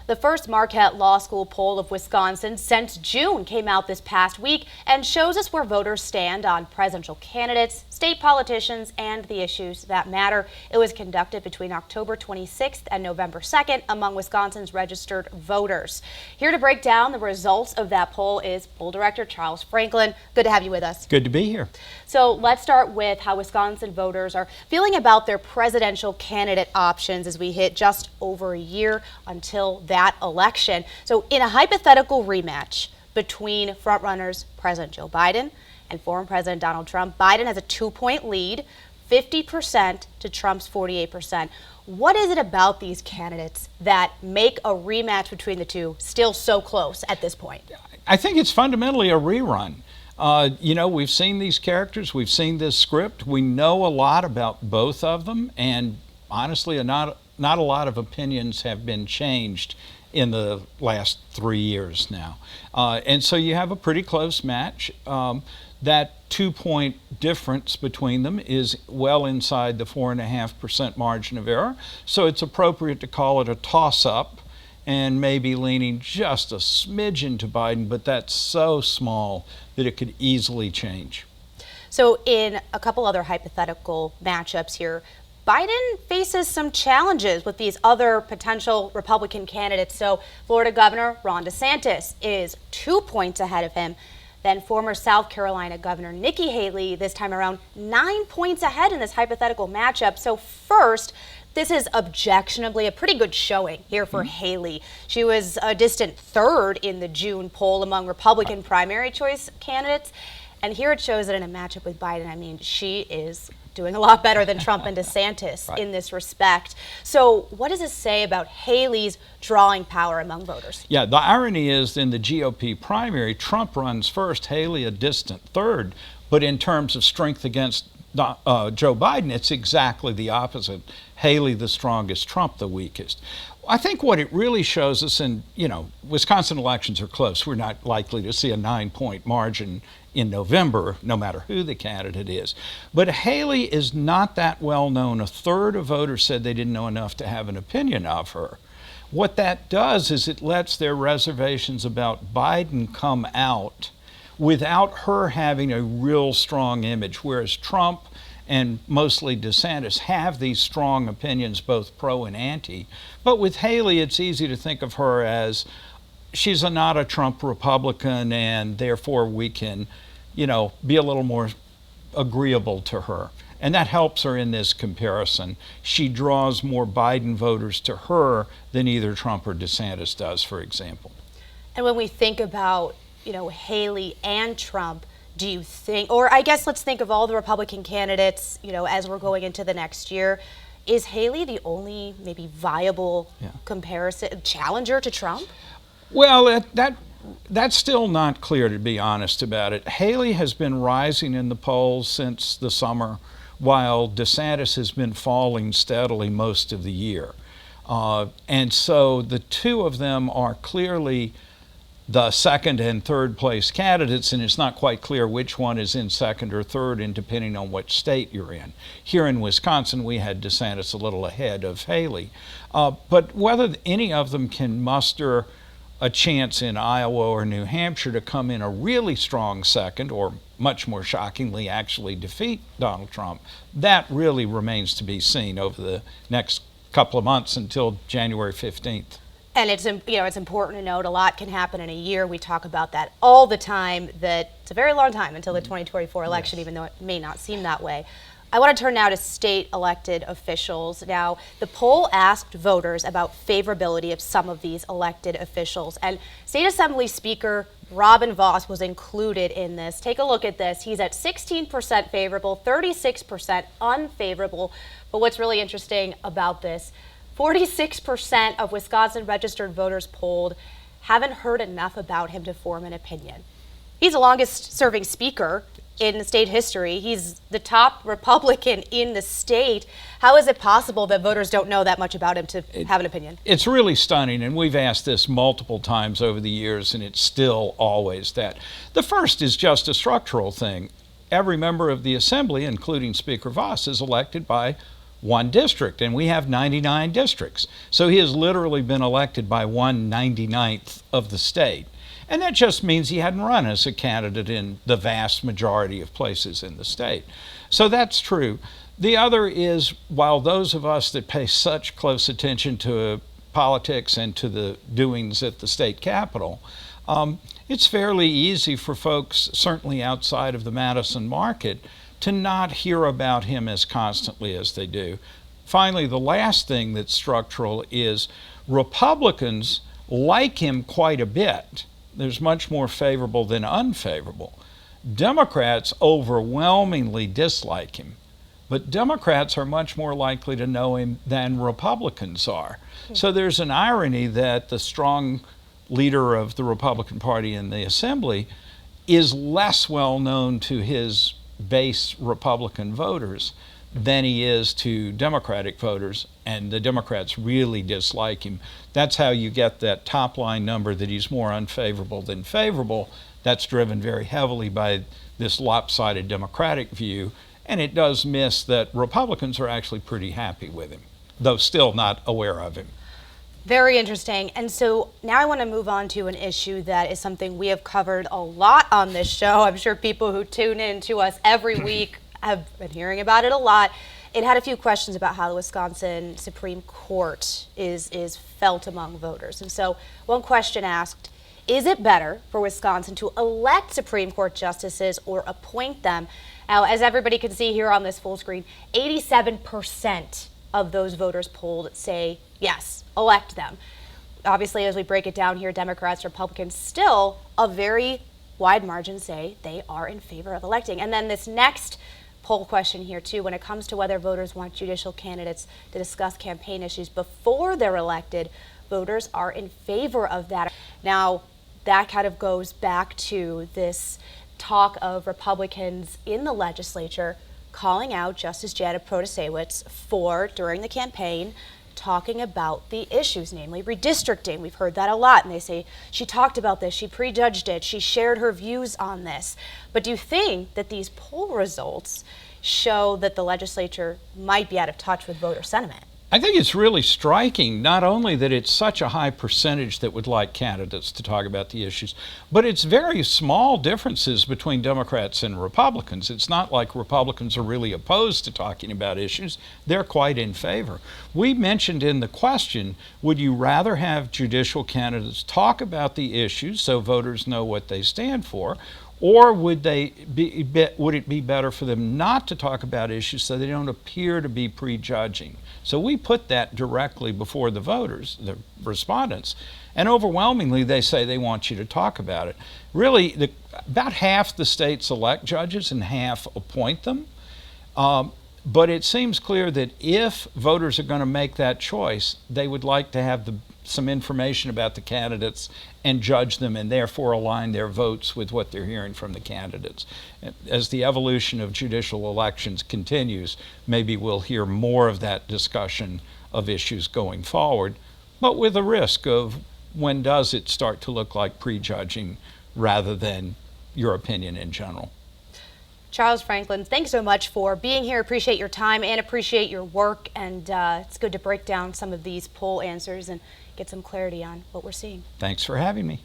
The first Marquette Law School poll of Wisconsin since June came out this past week and shows us where voters stand on presidential candidates, state politicians, and the issues that matter. It was conducted between October 26th and November 2nd among Wisconsin's registered voters. Here to break down the results of that poll is poll director Charles Franklin. Good to have you with us. Good to be here. So let's start with how Wisconsin voters are feeling about their presidential candidate options as we hit just over a year until that election. So in a hypothetical rematch between frontrunners President Joe Biden and former President Donald Trump, Biden has a 2-point lead, 50% to Trump's 48%. What is it about these candidates that make a rematch between the two still so close at this point? I think it's fundamentally a rerun. We've seen these characters, we've seen this script, we know a lot about both of them, and honestly, not a lot of opinions have been changed in the last 3 years now. And so you have a pretty close match. That 2-point difference between them is well inside the 4.5% margin of error, so it's appropriate to call it a toss-up and maybe leaning just a smidgen to Biden, but that's so small that it could easily change. So in a couple other hypothetical matchups here, Biden faces some challenges with these other potential Republican candidates. So Florida Governor Ron DeSantis is 2 points ahead of him. Then former South Carolina Governor Nikki Haley, this time around 9 points ahead in this hypothetical matchup. So first, this is objectionably a pretty good showing here for Haley. She was a distant third in the June poll among Republican primary choice candidates. And here it shows that in a matchup with Biden, I mean, she is doing a lot better than Trump and DeSantis in this respect. So what does this say about Haley's drawing power among voters? Yeah, the irony is in the GOP primary, Trump runs first, Haley a distant third. But in terms of strength against Joe Biden, it's exactly the opposite. Haley the strongest, Trump the weakest. I think what it really shows us, and Wisconsin elections are close. We're not likely to see a 9-point margin in November, no matter who the candidate is. But Haley is not that well known. A third of voters said they didn't know enough to have an opinion of her. What that does is it lets their reservations about Biden come out without her having a real strong image, whereas Trump and mostly DeSantis have these strong opinions, both pro and anti. But with Haley, it's easy to think of her as she's not a Trump Republican, and therefore we can, be a little more agreeable to her. And that helps her in this comparison. She draws more Biden voters to her than either Trump or DeSantis does, for example. And when we think about, Haley and Trump, do you think, or I guess let's think of all the Republican candidates, as we're going into the next year, is Haley the only maybe viable comparison, challenger to Trump? Well, that's still not clear, to be honest about it. Haley has been rising in the polls since the summer, while DeSantis has been falling steadily most of the year. And so the two of them are clearly the second and third place candidates, and it's not quite clear which one is in second or third, and depending on what state you're in. Here in Wisconsin, we had DeSantis a little ahead of Haley. But whether any of them can muster a chance in Iowa or New Hampshire to come in a really strong second, or much more shockingly actually defeat Donald Trump, that really remains to be seen over the next couple of months until January 15th. And it's important to note a lot can happen in a year. We talk about that all the time, that it's a very long time until the 2024 election, even though it may not seem that way. I want to turn now to state elected officials. Now, the poll asked voters about favorability of some of these elected officials, and State Assembly Speaker Robin Vos was included in this. Take a look at this. He's at 16% favorable, 36% unfavorable. But what's really interesting about this, 46% of Wisconsin registered voters polled haven't heard enough about him to form an opinion. He's the longest serving speaker in state history. He's the top Republican in the state. How is it possible that voters don't know that much about him to have an opinion? It's really stunning, and we've asked this multiple times over the years, and it's still always that. The first is just a structural thing. Every member of the Assembly, including Speaker Vos, is elected by one district, and we have 99 districts. So he has literally been elected by 1/99th of the state. And that just means he hadn't run as a candidate in the vast majority of places in the state. So that's true. The other is, while those of us that pay such close attention to politics and to the doings at the state capitol, it's fairly easy for folks, certainly outside of the Madison market, to not hear about him as constantly as they do. Finally, the last thing that's structural is Republicans like him quite a bit. There's much more favorable than unfavorable. Democrats overwhelmingly dislike him, but Democrats are much more likely to know him than Republicans are. So there's an irony that the strong leader of the Republican Party in the Assembly is less well known to his base Republican voters than he is to Democratic voters, and the Democrats really dislike him. That's how you get that top line number that he's more unfavorable than favorable. That's driven very heavily by this lopsided Democratic view, and it does miss that Republicans are actually pretty happy with him, though still not aware of him. Very interesting. And so now I want to move on to an issue that is something we have covered a lot on this show. I'm sure people who tune in to us every week have been hearing about it a lot. It had a few questions about how the Wisconsin Supreme Court is felt among voters. And so one question asked, is it better for Wisconsin to elect Supreme Court justices or appoint them? Now, as everybody can see here on this full screen, 87% of those voters polled say yes, elect them. Obviously, as we break it down here, Democrats, Republicans, still a very wide margin say they are in favor of electing. And then this next poll question here too, when it comes to whether voters want judicial candidates to discuss campaign issues before they're elected, voters are in favor of that. Now, that kind of goes back to this talk of Republicans in the legislature calling out Justice Janet Protasewicz for, during the campaign, talking about the issues, namely redistricting. We've heard that a lot, and they say she talked about this, she prejudged it, she shared her views on this. But do you think that these poll results show that the legislature might be out of touch with voter sentiment? I think it's really striking, not only that it's such a high percentage that would like candidates to talk about the issues, but it's very small differences between Democrats and Republicans. It's not like Republicans are really opposed to talking about issues. They're quite in favor. We mentioned in the question, would you rather have judicial candidates talk about the issues so voters know what they stand for, or would it be better for them not to talk about issues so they don't appear to be prejudging? So we put that directly before the voters, the respondents, and overwhelmingly they say they want you to talk about it. Really, about half the states elect judges and half appoint them. But it seems clear that if voters are going to make that choice, they would like to have some information about the candidates and judge them, and therefore align their votes with what they're hearing from the candidates. As the evolution of judicial elections continues, maybe we'll hear more of that discussion of issues going forward, but with a risk of when does it start to look like prejudging rather than your opinion in general. Charles Franklin, thanks so much for being here. Appreciate your time and appreciate your work. And it's good to break down some of these poll answers and get some clarity on what we're seeing. Thanks for having me.